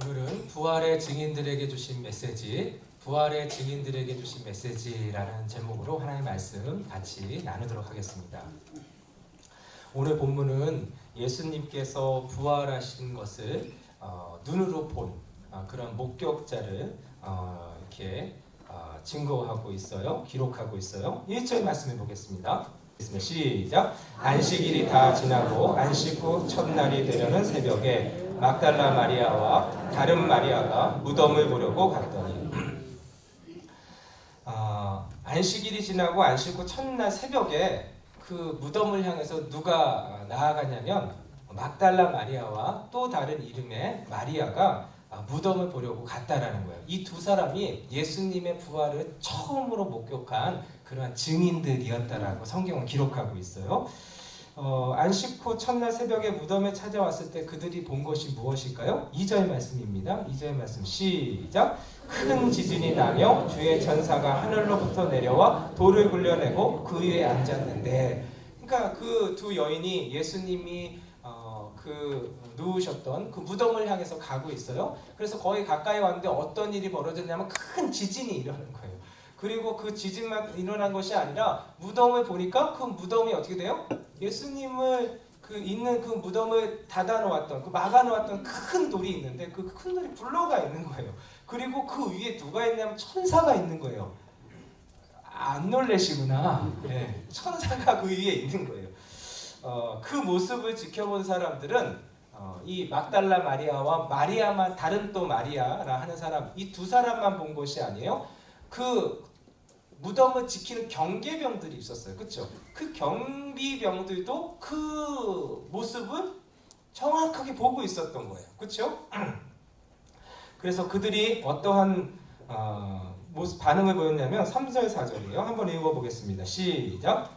오늘은 부활의 증인들에게 주신 메시지, 부활의 증인들에게 주신 메시지라는 제목으로 하나님의 말씀 같이 나누도록 하겠습니다. 오늘 본문은 예수님께서 부활하신 것을 눈으로 본 그런 목격자를 이렇게 증거하고 있어요. 기록하고 있어요. 1절 말씀해 보겠습니다. 시작. 안식일이 다 지나고 안식 후 첫날이 되려는 새벽에 막달라 마리아와 다른 마리아가 무덤을 보려고 갔더니 안식일이 지나고 안식 후 첫날 새벽에 그 무덤을 향해서 누가 나아가냐면 막달라 마리아와 또 다른 이름의 마리아가 무덤을 보려고 갔다라는 거예요. 이 두 사람이 예수님의 부활을 처음으로 목격한 그러한 증인들이었다라고 성경은 기록하고 있어요. 안식 후 첫날 새벽에 무덤에 찾아왔을 때 그들이 본 것이 무엇일까요? 2절 말씀입니다. 2절 말씀 시작. 큰 지진이 나며 주의 천사가 하늘로부터 내려와 돌을 굴려내고 그 위에 앉았는데, 그러니까 그 두 여인이 예수님이 누우셨던 그 무덤을 향해서 가고 있어요. 그래서 거의 가까이 왔는데 어떤 일이 벌어졌냐면 큰 지진이 일어나는 거예요. 그리고 그 지진만 일어난 것이 아니라 무덤을 보니까 그 무덤이 어떻게 돼요? 예수님을 있는 그 무덤을 닫아놓았던, 막아놓았던 큰 돌이 있는데 그 큰 돌이 굴러가 있는 거예요. 그리고 그 위에 누가 있냐면 천사가 있는 거예요. 안 놀래시구나. 네, 천사가 그 위에 있는 거예요. 그 모습을 지켜본 사람들은 이 막달라 마리아와 마리아만, 다른 또 마리아라 하는 사람, 이 두 사람만 본 것이 아니에요. 그 무덤을 지키는 경계병들이 있었어요. 그렇죠? 그 경비병들도 그 모습을 정확하게 보고 있었던 거예요. 그렇죠? 그래서 그들이 어떠한 모습 반응을 보였냐면 3절 4절이에요. 한번 읽어보겠습니다. 시작.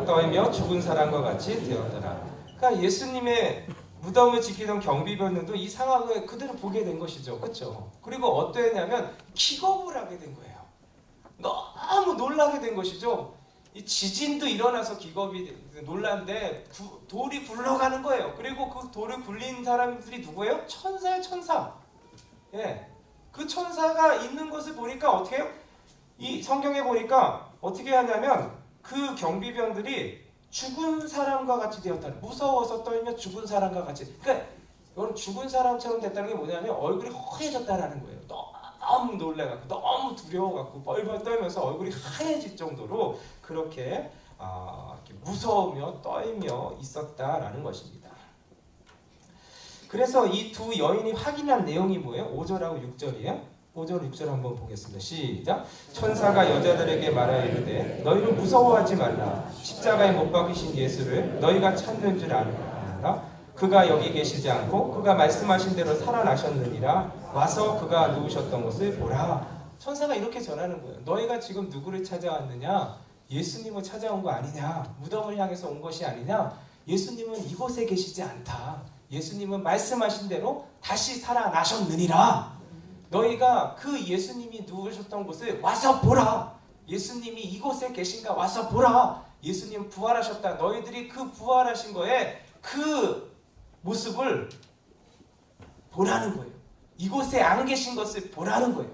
떨며 죽은 사람과 같이 되었더라. 그러니까 예수님의 무덤을 지키던 경비병들도 이 상황을 그대로 보게 된 것이죠. 그렇죠? 그리고 어떠했냐면 기겁을 하게 된 거예요. 너무 놀라게 된 것이죠. 이 지진도 일어나서 기겁이 놀란데 돌이 굴러가는 거예요. 그리고 그 돌을 굴린 사람들이 누구예요? 천사예요, 천사. 예, 그 천사가 있는 것을 보니까 어떻게 해요? 이 성경에 보니까 어떻게 하냐면 그 경비병들이 죽은 사람과 같이 되었다. 무서워서 떨며 죽은 사람과 같이. 그러니까 이건 죽은 사람처럼 됐다는 게 뭐냐면 얼굴이 허해졌다라는 거예요. 너무 놀래갖고, 너무 두려워갖고 벌벌 떨면서 얼굴이 하얘질 정도로 그렇게 무서우며 떨며 있었다라는 것입니다. 그래서 이 두 여인이 확인한 내용이 뭐예요? 5절하고 6절이에요. 5절 6절 한번 보겠습니다. 시작. 천사가 여자들에게 말하여 이르되 너희는 무서워하지 말라. 십자가에 못 박히신 예수를 너희가 찾는 줄 아노라. 그가 여기 계시지 않고 그가 말씀하신 대로 살아나셨느니라. 와서 그가 누우셨던 곳을 보라. 천사가 이렇게 전하는 거예요. 너희가 지금 누구를 찾아왔느냐? 예수님을 찾아온 거 아니냐? 무덤을 향해서 온 것이 아니냐? 예수님은 이곳에 계시지 않다. 예수님은 말씀하신 대로 다시 살아나셨느니라. 너희가 그 예수님이 누우셨던 곳을 와서 보라. 예수님이 이곳에 계신가 와서 보라. 예수님 부활하셨다. 너희들이 그 부활하신 거에 그 모습을 보라는 거예요. 이곳에 안 계신 것을 보라는 거예요.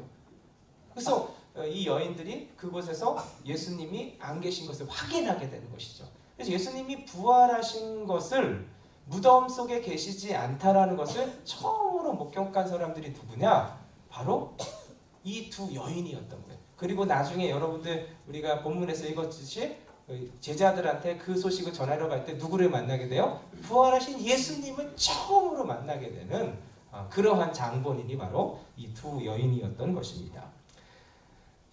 그래서 이 여인들이 그곳에서 예수님이 안 계신 것을 확인하게 되는 것이죠. 그래서 예수님이 부활하신 것을 무덤 속에 계시지 않다라는 것을 처음으로 목격한 사람들이 누구냐? 바로 이 두 여인이었던 거예요. 그리고 나중에 여러분들 우리가 본문에서 읽었듯이 제자들한테 그 소식을 전하러 갈 때 누구를 만나게 돼요? 부활하신 예수님을 처음으로 만나게 되는 그러한 장본인이 바로 이 두 여인이었던 것입니다.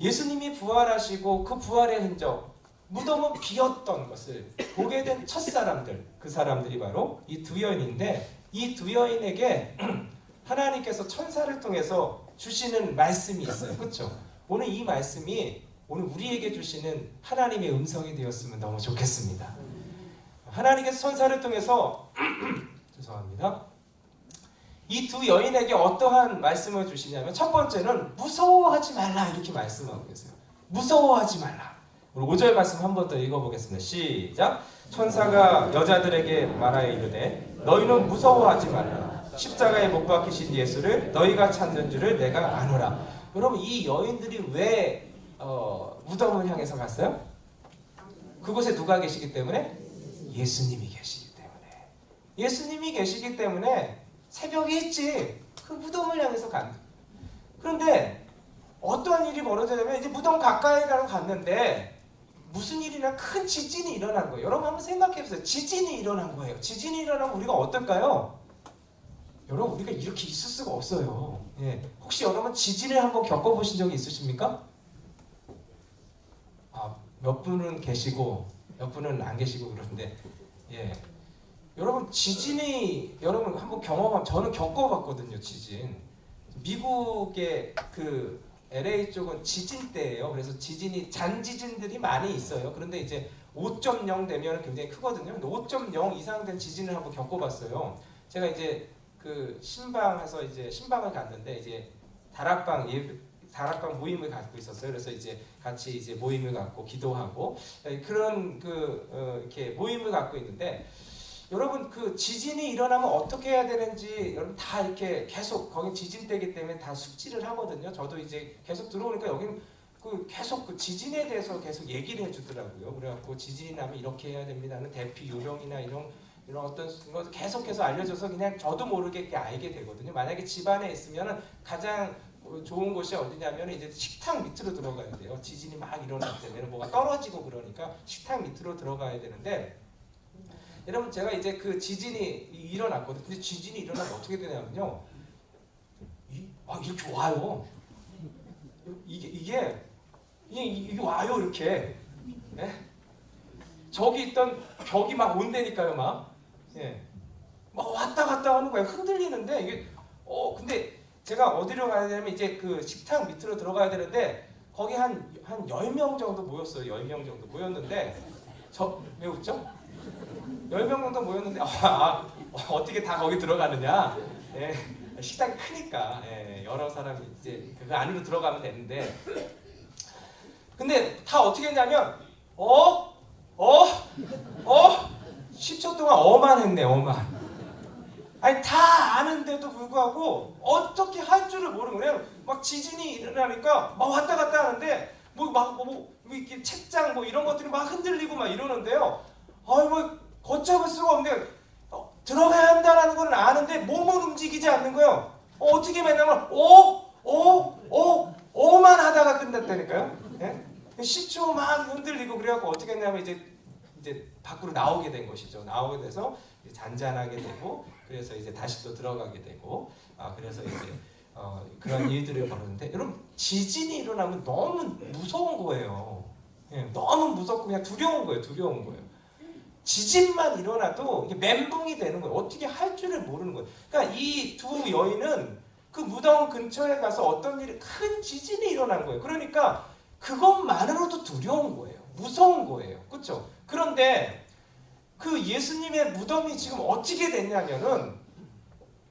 예수님이 부활하시고 그 부활의 흔적, 무덤은 비었던 것을 보게 된 첫사람들, 그 사람들이 바로 이 두 여인인데, 이 두 여인에게 하나님께서 천사를 통해서 주시는 말씀이 있어요. 그렇죠? 오늘 이 말씀이 오늘 우리에게 주시는 하나님의 음성이 되었으면 너무 좋겠습니다. 하나님께서 천사를 통해서 죄송합니다. 이 두 여인에게 어떠한 말씀을 주시냐면 첫 번째는 무서워하지 말라 이렇게 말씀하고 계세요. 무서워하지 말라. 우리 5절 말씀 한 번 더 읽어보겠습니다. 시작. 천사가 여자들에게 말하여 이르되 너희는 무서워하지 말라. 십자가에 못 박히신 예수를 너희가 찾는 줄을 내가 아노라. 여러분 이 여인들이 왜 무덤을 향해서 갔어요? 그곳에 누가 계시기 때문에? 예수님이 계시기 때문에. 예수님이 계시기 때문에 새벽에 했지. 그 무덤을 향해서 간. 그런데 어떠한 일이 벌어지냐면 이제 무덤 가까이 갔는데 무슨 일이나 큰 지진이 일어난 거예요. 여러분 한번 생각해보세요. 지진이 일어난 거예요. 지진이 일어나면 우리가 어떨까요? 여러분 우리가 이렇게 있을 수가 없어요. 예. 혹시 여러분 지진을 한번 겪어보신 적이 있으십니까? 몇 분은 계시고 몇 분은 안 계시고 그러는데 예. 여러분 지진이 여러분 한번 경험하면 저는 겪어봤거든요. 지진. 미국의 그 LA 쪽은 지진대예요. 그래서 지진이 잔지진들이 많이 있어요. 그런데 이제 5.0 되면 굉장히 크거든요. 근데 5.0 이상 된 지진을 한번 겪어봤어요. 제가 이제 그 신방에서 이제 신방을 갔는데 이제 다락방 모임을 갖고 있었어요. 그래서 이제 같이 이제 모임을 갖고 기도하고 그런 이렇게 모임을 갖고 있는데 여러분 그 지진이 일어나면 어떻게 해야 되는지 여러분 다 이렇게 계속 거기 지진대기 때문에 다 숙지를 하거든요. 저도 이제 계속 들어오니까 여긴 계속 그 지진에 대해서 계속 얘기를 해주더라고요. 그래갖고 지진이 나면 이렇게 해야 됩니다는 대피 요령이나 이런 어떤 거 계속해서 알려줘서 그냥 저도 모르게 알게 되거든요. 만약에 집안에 있으면은 가장 좋은 곳이 어디냐면 이제 식탁 밑으로 들어가야 돼요. 지진이 막 일어날 때면 뭐가 떨어지고 그러니까 식탁 밑으로 들어가야 되는데. 여러분 제가 이제 그 지진이 일어났거든요. 근데 지진이 일어나면 어떻게 되냐면요. 이렇게 와요. 이게 와요 이렇게. 예? 저기 있던 벽이 막 온다니까요 막. 예. 막 왔다 갔다 하는 거예요. 흔들리는데 이게 근데 제가 어디로 가야 되냐면 이제 그 식탁 밑으로 들어가야 되는데 거기 한 10명 정도 모였어요. 10명 정도 모였는데 왜 웃죠? 10명 정도 모였는데 어떻게 다 거기 들어가느냐? 예, 식당이 크니까 여러 사람이 이제 그 안으로 들어가면 되는데 근데 다 어떻게 했냐면 10초 동안 했네. 아니 다 아는데도 불구하고 어떻게 할 줄을 모르는 거예요. 막 지진이 일어나니까 막 왔다 갔다 하는데 뭐 이렇게 책장 뭐 이런 것들이 막 흔들리고 막 이러는데요. 걷잡을 수가 없는데 들어가야 한다는 건 아는데 몸은 움직이지 않는 거예요. 어떻게 맨날 오만 하다가 끝났다니까요. 예? 10초 막 흔들리고 그래갖고 어떻게 했냐면 이제 밖으로 나오게 된 것이죠. 나오게 돼서 잔잔하게 되고 그래서 이제 다시 또 들어가게 되고 그래서 이제 그런 일들을 벌였는데 여러분 지진이 일어나면 너무 무서운 거예요. 예, 너무 무섭고 그냥 두려운 거예요. 지진만 일어나도 이게 멘붕이 되는 거예요. 어떻게 할 줄을 모르는 거예요. 그러니까 이 두 여인은 그 무덤 근처에 가서 어떤 큰 지진이 일어난 거예요. 그러니까 그것만으로도 두려운 거예요. 무서운 거예요. 그렇죠? 그런데 그 예수님의 무덤이 지금 어떻게 됐냐면은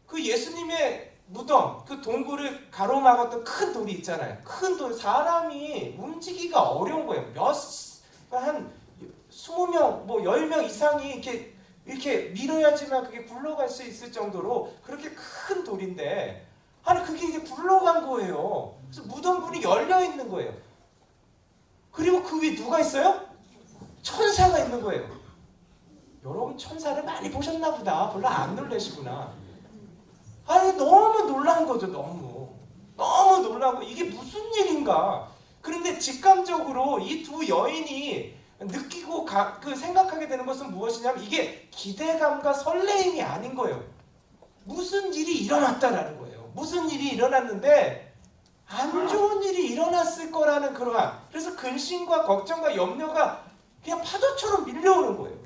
그 예수님의 무덤, 그 동굴을 가로막았던 큰 돌이 있잖아요. 큰 돌, 사람이 움직이기가 어려운 거예요. 한 20명, 10명 이상이 이렇게 밀어야지만 그게 굴러갈 수 있을 정도로 그렇게 큰 돌인데 그게 이제 굴러간 거예요. 그래서 무덤문이 열려 있는 거예요. 그리고 그 위에 누가 있어요? 천사가 있는 거예요. 여러분 천사를 많이 보셨나 보다. 별로 안 놀라시구나. 너무 놀란 거죠. 너무 놀라고 이게 무슨 일인가. 그런데 직감적으로 이 두 여인이 느끼고 생각하게 되는 것은 무엇이냐면 이게 기대감과 설레임이 아닌 거예요. 무슨 일이 일어났다라는 거예요. 무슨 일이 일어났는데 안 좋은 일이 일어났을 거라는 그래서 근심과 걱정과 염려가 그냥 파도처럼 밀려오는 거예요.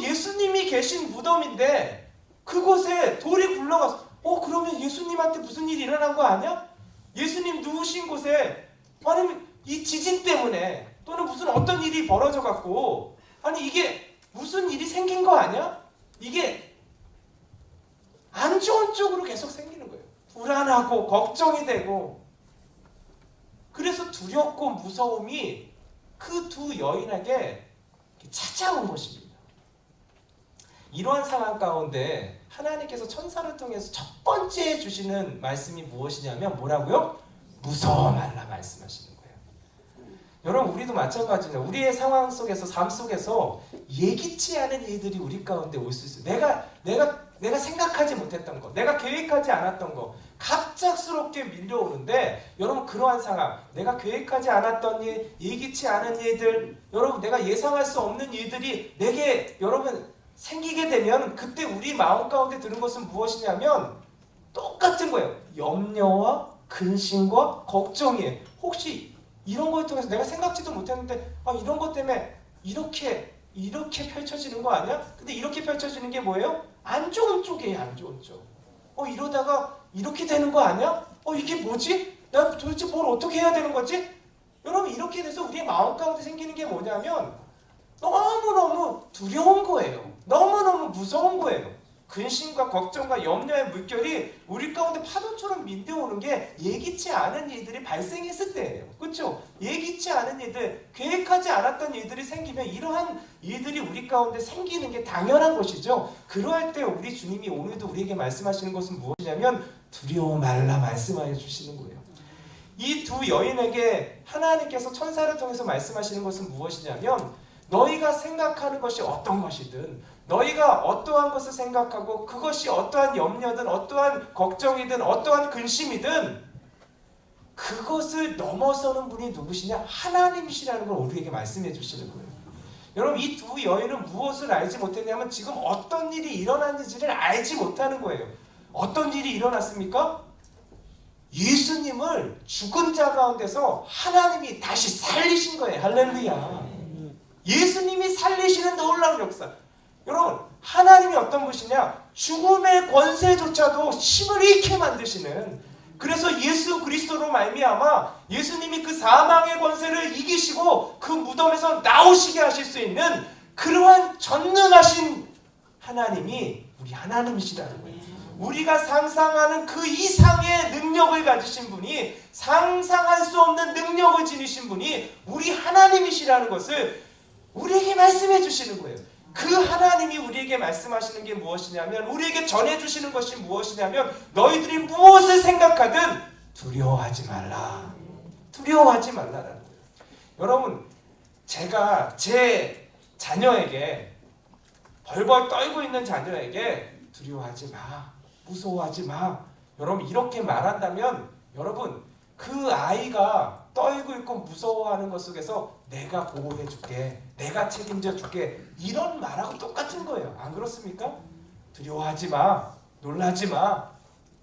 예수님이 계신 무덤인데 그곳에 돌이 굴러가서 그러면 예수님한테 무슨 일이 일어난 거 아니야? 예수님 누우신 곳에 아니면 이 지진 때문에 또는 무슨 어떤 일이 벌어져 갖고 이게 무슨 일이 생긴 거 아니야? 이게 안 좋은 쪽으로 계속 생기는 거예요. 불안하고 걱정이 되고 그래서 두렵고 무서움이 그 두 여인에게 찾아온 것입니다. 이러한 상황 가운데 하나님께서 천사를 통해서 첫 번째 주시는 말씀이 무엇이냐면 뭐라고요? 무서워 말라 말씀하시는 거예요. 여러분 우리도 마찬가지예요. 우리의 상황 속에서 삶 속에서 예기치 않은 일들이 우리 가운데 올 수 있어요. 내가 생각하지 못했던 거, 내가 계획하지 않았던 거 갑작스럽게 밀려오는데 여러분 그러한 상황, 내가 계획하지 않았던 일, 예기치 않은 일들, 여러분 내가 예상할 수 없는 일들이 내게 여러분 생기게 되면 그때 우리 마음 가운데 드는 것은 무엇이냐면 똑같은 거예요. 염려와 근심과 걱정이에요. 혹시 이런 거에 통해서 내가 생각지도 못했는데 이런 것 때문에 이렇게 펼쳐지는 거 아니야? 근데 이렇게 펼쳐지는 게 뭐예요? 안 좋은 쪽이에요. 안 좋은 쪽. 이러다가 이렇게 되는 거 아니야? 이게 뭐지? 난 도대체 뭘 어떻게 해야 되는 거지? 여러분 이렇게 돼서 우리의 마음 가운데 생기는 게 뭐냐면 너무너무 두려운 거예요. 너무너무 무서운 거예요. 근심과 걱정과 염려의 물결이 우리 가운데 파도처럼 밀려오는 게 예기치 않은 일들이 발생했을 때예요. 그렇죠? 예기치 않은 일들, 계획하지 않았던 일들이 생기면 이러한 일들이 우리 가운데 생기는 게 당연한 것이죠. 그러할 때 우리 주님이 오늘도 우리에게 말씀하시는 것은 무엇이냐면 두려워 말라 말씀하여 주시는 거예요. 이 두 여인에게 하나님께서 천사를 통해서 말씀하시는 것은 무엇이냐면 너희가 생각하는 것이 어떤 것이든 너희가 어떠한 것을 생각하고 그것이 어떠한 염려든 어떠한 걱정이든 어떠한 근심이든 그것을 넘어서는 분이 누구시냐? 하나님이시라는 걸 우리에게 말씀해 주시는 거예요. 여러분 이 두 여인은 무엇을 알지 못했냐면 지금 어떤 일이 일어났는지를 알지 못하는 거예요. 어떤 일이 일어났습니까? 예수님을 죽은 자 가운데서 하나님이 다시 살리신 거예요. 할렐루야. 예수님이 살리시는 놀라운 역사. 여러분 하나님이 어떤 분이시냐? 죽음의 권세조차도 힘을 잃게 만드시는, 그래서 예수 그리스도로 말미암아 예수님이 그 사망의 권세를 이기시고 그 무덤에서 나오시게 하실 수 있는 그러한 전능하신 하나님이 우리 하나님이시라는 거예요. 우리가 상상하는 그 이상의 능력을 가지신 분이, 상상할 수 없는 능력을 지니신 분이 우리 하나님이시라는 것을 우리에게 말씀해 주시는 거예요. 그 하나님이 우리에게 말씀하시는 게 무엇이냐면, 우리에게 전해주시는 것이 무엇이냐면, 너희들이 무엇을 생각하든 두려워하지 말라. 두려워하지 말라라는 거예요. 여러분, 제가 제 자녀에게, 벌벌 떨고 있는 자녀에게 두려워하지 마, 무서워하지 마, 여러분 이렇게 말한다면, 여러분 그 아이가 떨고 있고 무서워하는 것 속에서 내가 보호해 줄게, 내가 책임져 줄게, 이런 말하고 똑같은 거예요. 안 그렇습니까? 두려워하지 마, 놀라지 마,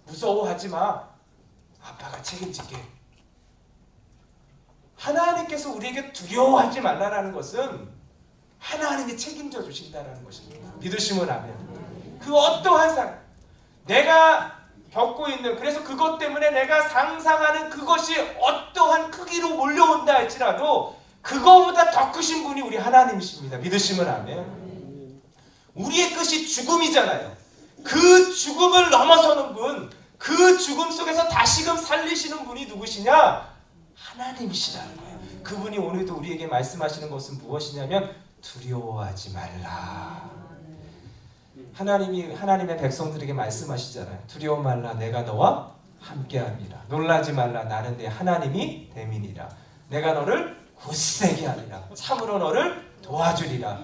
무서워하지 마, 아빠가 책임질게. 하나님께서 우리에게 두려워하지 말라라는 것은 하나님이 책임져 주신다라는 것입니다. 믿으시면 아멘. 그 어떠한 상황, 내가 겪고 있는, 그래서 그것 때문에 내가 상상하는 그것이 어떠한 크기로 몰려온다 할지라도 그거보다 더 크신 분이 우리 하나님이십니다. 믿으시면 아멘. 우리의 끝이 죽음이잖아요. 그 죽음을 넘어서는 분, 그 죽음 속에서 다시금 살리시는 분이 누구시냐? 하나님이시라는 거예요. 그분이 오늘도 우리에게 말씀하시는 것은 무엇이냐면 두려워하지 말라. 하나님이 하나님의 백성들에게 말씀하시잖아요. 두려워 말라, 내가 너와 함께함이라. 놀라지 말라, 나는 내 하나님이 됨이니라. 내가 너를 굳세게 하리라. 참으로 너를 도와주리라.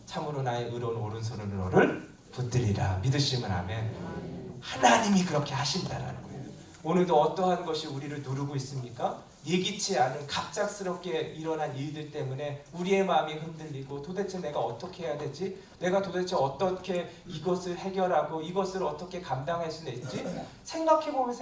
참으로 나의 의로운 오른손으로 너를 붙들리라. 믿으시면 아멘. 하나님이 그렇게 하신다라는 거예요. 오늘도 어떠한 것이 우리를 누르고 있습니까? 예기치 않은 갑작스럽게 일어난 일들 때문에 우리의 마음이 흔들리고, 도대체 내가 어떻게 해야 되지? 내가 도대체 어떻게 이것을 해결하고 이것을 어떻게 감당할 수 있지? 생각해보면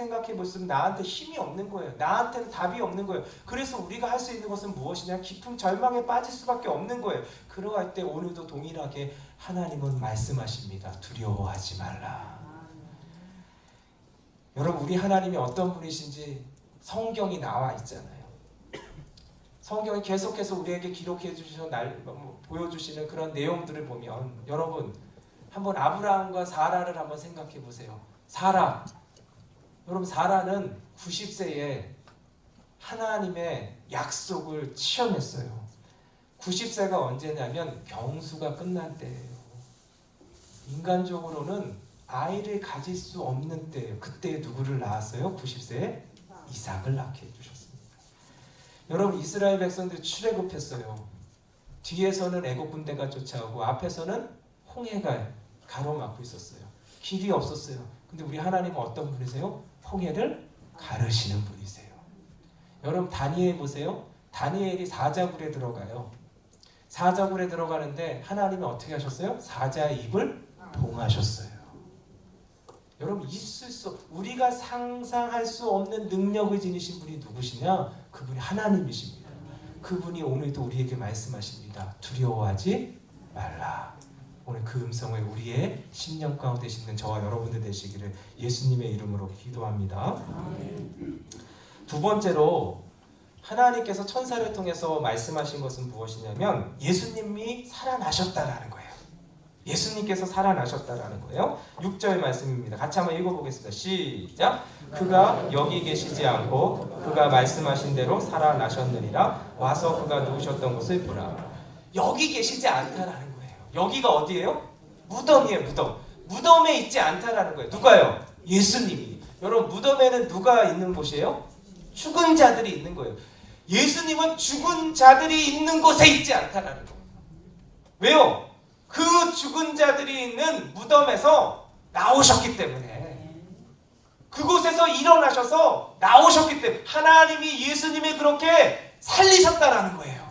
나한테 힘이 없는 거예요. 나한테는 답이 없는 거예요. 그래서 우리가 할 수 있는 것은 무엇이냐? 깊은 절망에 빠질 수밖에 없는 거예요. 그러할 때 오늘도 동일하게 하나님은 말씀하십니다. 두려워하지 말라. 여러분, 우리 하나님이 어떤 분이신지 성경이 나와 있잖아요. 성경이 계속해서 우리에게 기록해 주셔서 보여주시는 그런 내용들을 보면, 여러분 한번 아브라함과 사라를 한번 생각해 보세요. 사라, 여러분 사라는 90세에 하나님의 약속을 체험했어요. 90세가 언제냐면 병수가 끝난 때예요. 인간적으로는 아이를 가질 수 없는 때예요. 그때 누구를 낳았어요? 90세에 이삭을 낳게 해주셨습니다. 여러분, 이스라엘 백성들이 출애굽했어요. 뒤에서는 애국 군대가 쫓아오고 앞에서는 홍해가 가로막고 있었어요. 길이 없었어요. 근데 우리 하나님은 어떤 분이세요? 홍해를 가르시는 분이세요. 여러분, 다니엘 보세요. 다니엘이 사자굴에 들어가요. 사자굴에 들어가는데 하나님이 어떻게 하셨어요? 사자의 입을 봉하셨어요. 여러분, 우리가 상상할 수 없는 능력을 지니신 분이 누구시냐? 그분이 하나님이십니다. 그분이 오늘도 우리에게 말씀하십니다. 두려워하지 말라. 오늘 그 음성을 우리의 심령 가운데 심는 저와 여러분들 되시기를 예수님의 이름으로 기도합니다. 두 번째로 하나님께서 천사를 통해서 말씀하신 것은 무엇이냐면 예수님이 살아나셨다라는 거예요. 예수님께서 살아나셨다라는 거예요. 6절 말씀입니다. 같이 한번 읽어보겠습니다. 시작. 그가 여기 계시지 않고 그가 말씀하신 대로 살아나셨느니라. 와서 그가 누우셨던 곳을 보라. 여기 계시지 않다라는 거예요. 여기가 어디예요? 무덤이에요. 무덤에 있지 않다라는 거예요. 누가요? 예수님이. 여러분, 무덤에는 누가 있는 곳이에요? 죽은 자들이 있는 거예요. 예수님은 죽은 자들이 있는 곳에 있지 않다라는 거예요. 왜요? 그 죽은 자들이 있는 무덤에서 나오셨기 때문에, 그곳에서 일어나셔서 나오셨기 때문에 하나님이 예수님이 그렇게 살리셨다라는 거예요.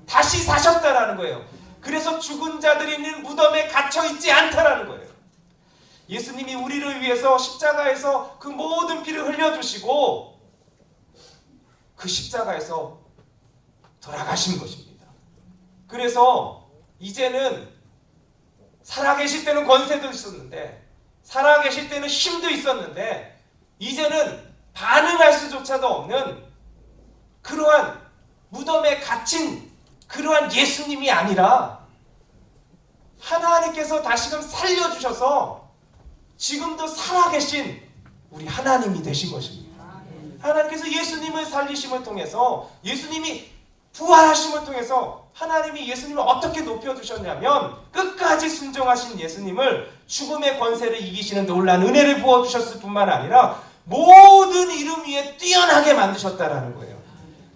다시 사셨다라는 거예요. 그래서 죽은 자들이 있는 무덤에 갇혀 있지 않다라는 거예요. 예수님이 우리를 위해서 십자가에서 그 모든 피를 흘려주시고 그 십자가에서 돌아가신 것입니다. 그래서 이제는 살아계실 때는 권세도 있었는데, 살아계실 때는 힘도 있었는데, 이제는 반응할 수조차도 없는 그러한 무덤에 갇힌 그러한 예수님이 아니라 하나님께서 다시금 살려주셔서 지금도 살아계신 우리 하나님이 되신 것입니다. 하나님께서 예수님을 살리심을 통해서, 예수님이 부활하심을 통해서 하나님이 예수님을 어떻게 높여주셨냐면, 끝까지 순종하신 예수님을 죽음의 권세를 이기시는 놀라운 은혜를 부어주셨을 뿐만 아니라 모든 이름 위에 뛰어나게 만드셨다라는 거예요.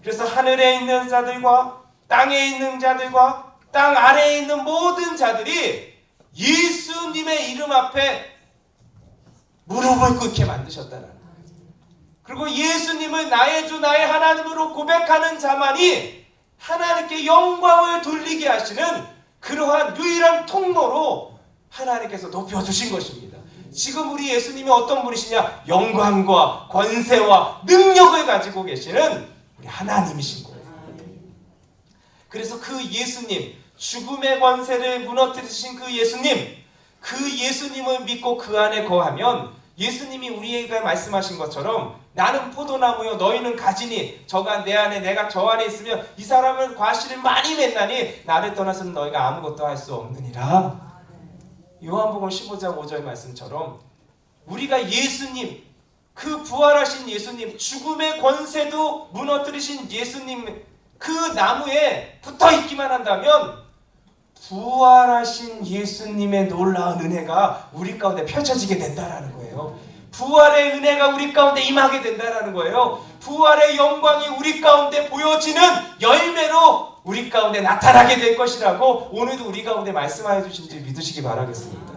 그래서 하늘에 있는 자들과 땅에 있는 자들과 땅 아래에 있는 모든 자들이 예수님의 이름 앞에 무릎을 꿇게 만드셨다는 거예요. 그리고 예수님을 나의 주 나의 하나님으로 고백하는 자만이 하나님께 영광을 돌리게 하시는 그러한 유일한 통로로 하나님께서 높여주신 것입니다. 지금 우리 예수님이 어떤 분이시냐? 영광과 권세와 능력을 가지고 계시는 우리 하나님이신 거예요. 그래서 그 예수님, 죽음의 권세를 무너뜨리신 그 예수님을 믿고 그 안에 거하면, 예수님이 우리에게 말씀하신 것처럼 나는 포도나무요 너희는 가지니 저가 내 안에 내가 저 안에 있으면 이 사람은 과실을 많이 맺나니 나를 떠나서는 너희가 아무것도 할 수 없느니라. 요한복음 15장 5절 말씀처럼 우리가 예수님, 그 부활하신 예수님, 죽음의 권세도 무너뜨리신 예수님 그 나무에 붙어있기만 한다면 부활하신 예수님의 놀라운 은혜가 우리 가운데 펼쳐지게 된다라는 거예요. 부활의 은혜가 우리 가운데 임하게 된다라는 거예요. 부활의 영광이 우리 가운데 보여지는 열매로 우리 가운데 나타나게 될 것이라고 오늘도 우리 가운데 말씀하여 주신 줄 믿으시기 바라겠습니다.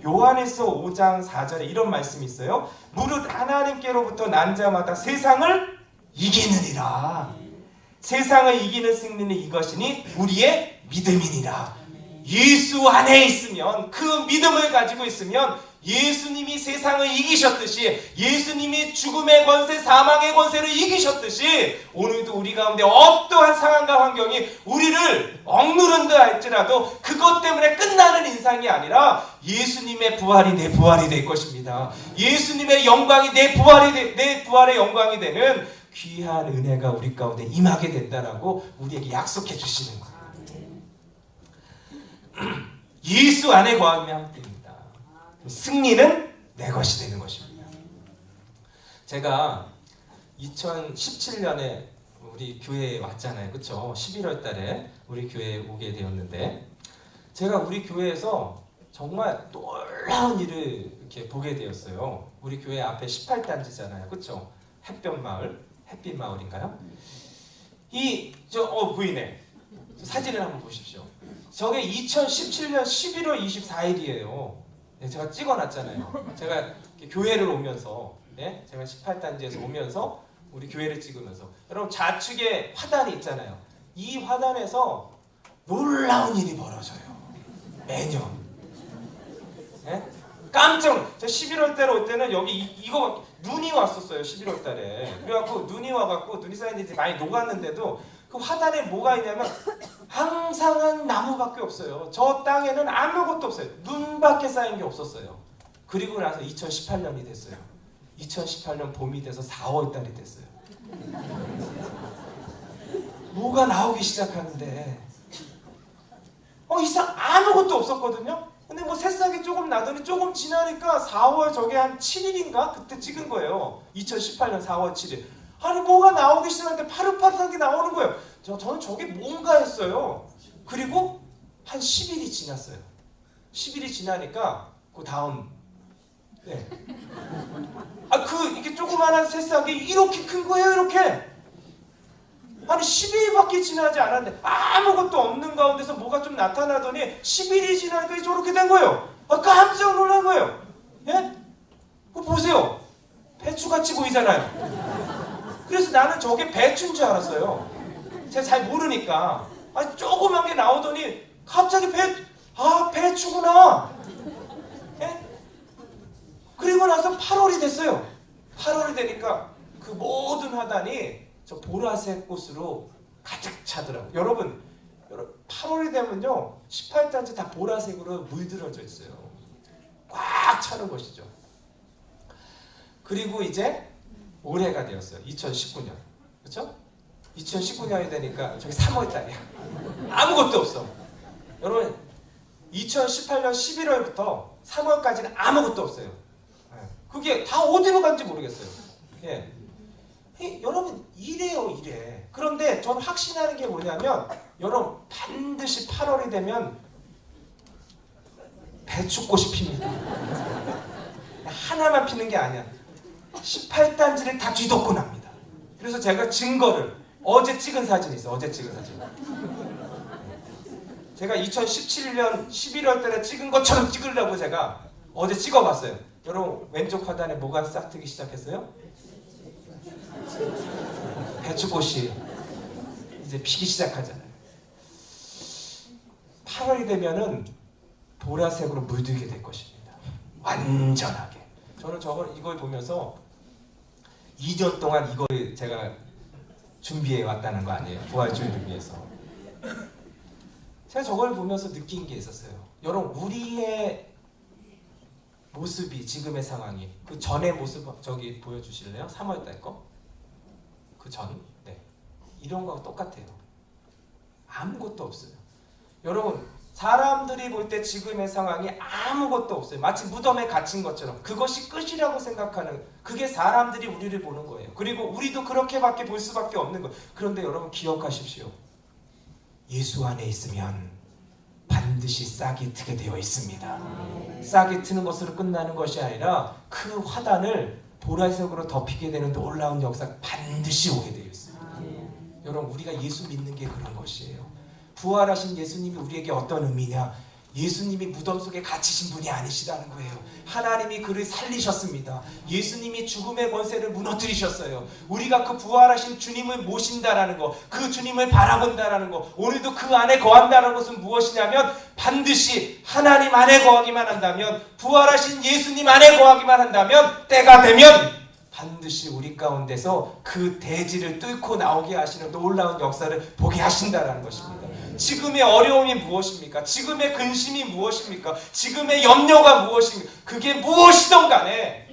요한일서 5장 4절에 이런 말씀이 있어요. 무릇 하나님께로부터 난 자마다 세상을 이기느니라. 세상을 이기는 승리는 이것이니 우리의 믿음이니라. 예수 안에 있으면, 그 믿음을 가지고 있으면 예수님이 세상을 이기셨듯이, 예수님이 죽음의 권세, 사망의 권세를 이기셨듯이 오늘도 우리 가운데 어떠한 상황과 환경이 우리를 억누른다 할지라도 그것 때문에 끝나는 인생이 아니라 예수님의 부활이 내 부활이 될 것입니다. 예수님의 영광이 내 부활의 영광이 되는 귀한 은혜가 우리 가운데 임하게 된다라고 우리에게 약속해 주시는 거예요. 예수 안에 거하면 됩니다. 승리는 내 것이 되는 것입니다. 제가 2017년에 우리 교회에 왔잖아요. 그쵸? 11월 달에 우리 교회에 오게 되었는데 제가 우리 교회에서 정말 놀라운 일을 이렇게 보게 되었어요. 우리 교회 앞에 18단지잖아요. 그쵸? 햇빛 마을인가요? 보이네. 사진을 한번 보십시오. 저게 2017년 11월 24일이에요. 네, 제가 찍어놨잖아요. 제가 교회를 오면서, 네? 제가 18단지에서 오면서 우리 교회를 찍으면서 여러분 좌측에 화단이 있잖아요. 이 화단에서 놀라운 일이 벌어져요. 매년. 네? 저 11월 달에 올 때는 여기 이거 눈이 왔었어요. 11월 달에. 그래갖고 눈이 와갖고 눈이 쌓이는데 많이 녹았는데도 그 화단에 뭐가 있냐면 항상은 나무밖에 없어요. 저 땅에는 아무것도 없어요. 눈밖에 쌓인 게 없었어요. 그리고 나서 2018년이 됐어요. 2018년 봄이 돼서 4월 달이 됐어요. 뭐가 나오기 시작하는데 이상 아무것도 없었거든요. 근데 뭐 새싹이 조금 나더니 조금 지나니까 4월 저게 한 7일인가 그때 찍은 거예요. 2018년 4월 7일. 아니 뭐가 나오기 시작하는데 파릇파릇하게 나오는 거예요. 저는 저게 뭔가 했어요. 그리고 한 10일이 지났어요. 10일이 지나니까 그 다음 네. 이게 조그만한 새싹이 이렇게 큰 거예요. 이렇게. 아니 10일밖에 지나지 않았는데 아무것도 없는 가운데서 뭐가 좀 나타나더니 10일이 지나니까 저렇게 된 거예요. 깜짝 놀란 거예요. 예? 보세요. 배추같이 보이잖아요. 그래서 나는 저게 배추인 줄 알았어요. 제가 잘 모르니까. 조그만 게 나오더니 갑자기 배추구나. 예? 그리고 나서 8월이 됐어요. 8월이 되니까 그 모든 화단이 저 보라색 꽃으로 가득 차더라고요. 여러분 8월이 되면요 18단지 다 보라색으로 물들어져 있어요. 꽉 차는 것이죠. 그리고 이제 올해가 되었어요. 2019년. 그렇죠? 2019년이 되니까 저기 3월달이야. 아무것도 없어. 여러분 2018년 11월부터 3월까지는 아무것도 없어요. 그게 다 어디로 간지 모르겠어요. 예. 여러분 이래요 이래. 그런데 저는 확신하는 게 뭐냐면 여러분 반드시 8월이 되면 배추꽃이 핍니다. 하나만 피는 게 아니야. 18단지를 다 뒤덮고 납니다. 그래서 제가 증거를 어제 찍은 사진이 있어요. 어제 찍은 사진. 제가 2017년 11월 달에 찍은 것처럼 찍으려고 제가 어제 찍어봤어요. 여러분 왼쪽 화단에 뭐가 싹 트기 시작했어요? 배추꽃이 이제 피기 시작하잖아요. 8월이 되면은 보라색으로 물들게 될 것입니다. 완전하게. 저는 이걸 보면서 2년 동안 이걸 제가 준비해 왔다는 거 아니에요. 부활주의를 위해서. 제가 저걸 보면서 느낀 게 있었어요. 여러분 우리의 모습이 지금의 상황이 그 전의 모습 저기 보여주실래요? 3월달 거? 그 전? 네. 이런 거하고 똑같아요. 아무것도 없어요. 여러분 사람들이 볼 때 지금의 상황이 아무것도 없어요. 마치 무덤에 갇힌 것처럼 그것이 끝이라고 생각하는 그게 사람들이 우리를 보는 거예요. 그리고 우리도 그렇게밖에 볼 수밖에 없는 거예요. 그런데 여러분 기억하십시오. 예수 안에 있으면 반드시 싹이 트게 되어 있습니다. 싹이 트는 것으로 끝나는 것이 아니라 그 화단을 보라색으로 덮이게 되는 놀라운 역사가 반드시 오게 되어 있습니다. 여러분 우리가 예수 믿는 게 그런 것이에요. 부활하신 예수님이 우리에게 어떤 의미냐? 예수님이 무덤 속에 갇히신 분이 아니시라는 거예요. 하나님이 그를 살리셨습니다. 예수님이 죽음의 권세를 무너뜨리셨어요. 우리가 그 부활하신 주님을 모신다라는 거, 그 주님을 바라본다라는 거, 오늘도 그 안에 거한다는 것은 무엇이냐면 반드시 하나님 안에 거하기만 한다면, 부활하신 예수님 안에 거하기만 한다면 때가 되면 반드시 우리 가운데서 그 대지를 뚫고 나오게 하시는 놀라운 역사를 보게 하신다라는 것입니다. 지금의 어려움이 무엇입니까? 지금의 근심이 무엇입니까? 지금의 염려가 무엇입니까? 그게 무엇이든 간에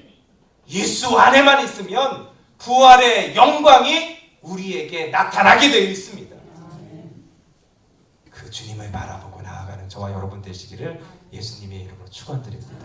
예수 안에만 있으면 부활의 영광이 우리에게 나타나게 되어 있습니다. 그 주님을 바라보고 나아가는 저와 여러분 되시기를 예수님의 이름으로 축원드립니다.